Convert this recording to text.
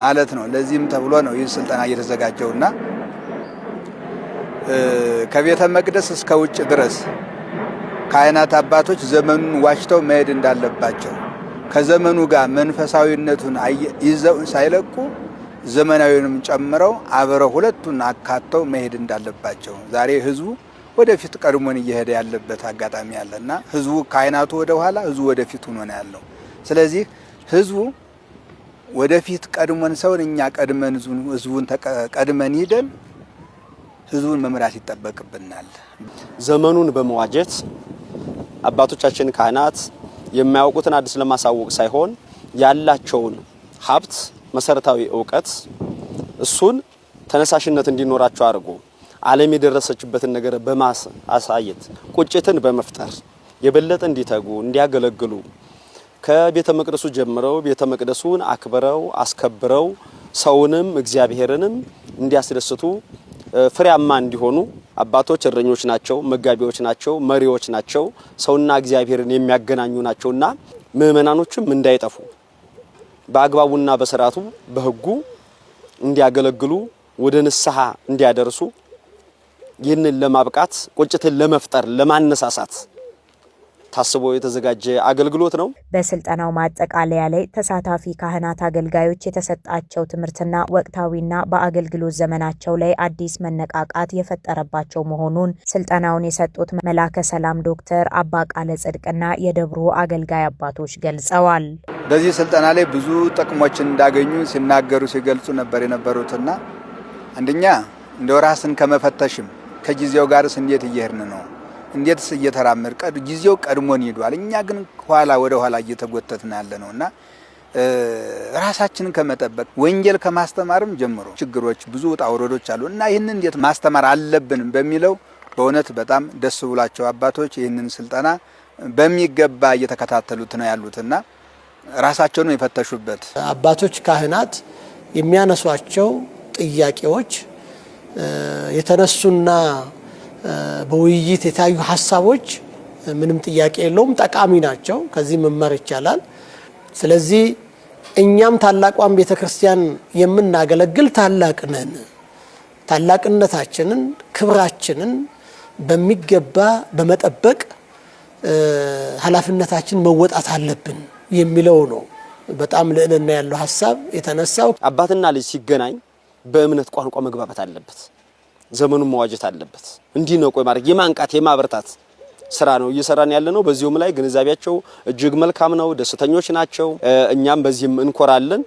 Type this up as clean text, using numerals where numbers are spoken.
ማለት ነው። ለዚህም ተብሎ ነው ይህ ስልጠና እየተዘጋጀውና ከቤተ መቅደስ እስከ ውጭ ድረስ ካህናት አባቶች ዘመኑን ዋጅተው መሄድ እንዳለባቸው ከዘመኑ ጋር መንፈሳዊነቱን ይዘው ሳይለቁ ዘመናዊውንም ጨምረው አብረው ሁለቱን አካተው መሄድ እንዳለባቸው ዛሬ ህዝቡ ወደፊት ቀድሞን እየሄደ ያለበት አጋጣሚ አለና ህዝቡ ካህናቱ ወደ ኋላ ህዝቡ ወደፊት ሆኖ ነው ያለው። ስለዚህ ህዝቡ ወደፊት ቀድሞን ሰውን እኛ ቀድመን ህዝቡን ቀድመን ሄደን ህዝቡን መምራት ይጠበቅብናል። ዘመኑን በመዋጀት አባቶቻችን ካህናት የማያውቁትን አዲስ ለማሳወቅ ሳይሆን ያላቸውን ሀብት መሰረታዊ ዕውቀት እሱን ተነሳሽነት እንዲኖራቸው አድርጎ ዓለም የደረሰችበትን ነገር በማሳየት ቁጭትን በመፍጠር የበለጠ እንዲተጉ እንዲያገለግሉ ከቤተ መቅደሱ ጀምረው ቤተ መቅደሱን አክብረው አስከብረው ሰውንም እግዚአብሔርንም እንዲያስደስቱ ፍሬያማ እንዲሆኑ አባቶች እረኞች ናቸው፣ መጋቢዎች ናቸው፣ መሪዎች ናቸው፣ ሰውና እግዚአብሔርን የሚያገናኙ ናቸውና ምእመናኖችም እንዳይጠፉ በአግባቡና በስርዓቱ በህጉ እንዲያገለግሉ ወደ ንስሐ እንዲያደርሱ ይህንን ለማብቃት ቁጭትን ለመፍጠር ለማነሳሳት ታስቦ የተዘጋጀ አገልግሎት ነው። በስልጠናው ማጠቃለያ ላይ ተሳታፊ ካህናት አገልጋዮች የተሰጣቸው ትምህርትና ወቅታዊና በአገልግሎት ዘመናቸው ላይ አዲስ መነቃቃት የፈጠረባቸው መሆኑን ስልጠናውን የሰጡት መላከ ሰላም ዶክተር አባ ቃለ ጽድቅና የደብሩ አገልጋይ አባቶች ገልጸዋል። በዚህ ስልጠና ላይ ብዙ ጥቅሞችን እንዳገኙ ሲናገሩ ሲገልጹ ነበር የነበሩትና አንደኛ እንደው ራስን ከመፈተሽም ከጊዜው ጋርስ እንዴት እየሄድን ነው እንዴትስ እየተራመድ ጊዜው ቀድሞን ሄዷል እኛ ግን ወደ ኋላ እየተጎተትን ያለነውና ራሳችንን ከመጠበቅ ወንጌል ከማስተማርም ጀምሮ ችግሮች ብዙ ውጣ ውረዶች አሉና ይሄንን እንዴት ማስተማር አለብን በሚለው በእውነት በጣም ደስ ብሏቸው አባቶች ይሄንን ስልጠና በሚገባ እየተከታተሉት ነው ያሉትና ራሳቸውን የፈተሹበት አባቶች ካህናት የሚያነሷቸው ጥያቄዎች የተነሱና በውይይት የታዩ ሐሳቦች ምንም ጥያቄ የለውም ጠቃሚ ናቸው። ከዚህ መማር ይቻላል። ስለዚህ እኛም ታላቋን ቤተክርስቲያን የምናገለግል ታላቅ ነን። ታላቅነታችንን ክብራችንን በሚገባ በመጠበቅ ኃላፊነታችን መወጣት አለብን የሚለው ነው። በጣም ልዕልና ያለው ሐሳብ የተነሳው አባትና ልጅ ሲገናኝ በእምነት ቋንቋ መግባባት አለበት። ዘመኑን መዋጀት አለበት። እንዲህ ነው ቆይ ማድረግ የማንቃት የማብርታት ስራ ነው እየሰራን ያለነው። በዚሁም ላይ ግንዛቤያቸው እጅግ መልካም ነው፣ ደስተኞች ናቸው። እኛም በዚህም እንኮራለን።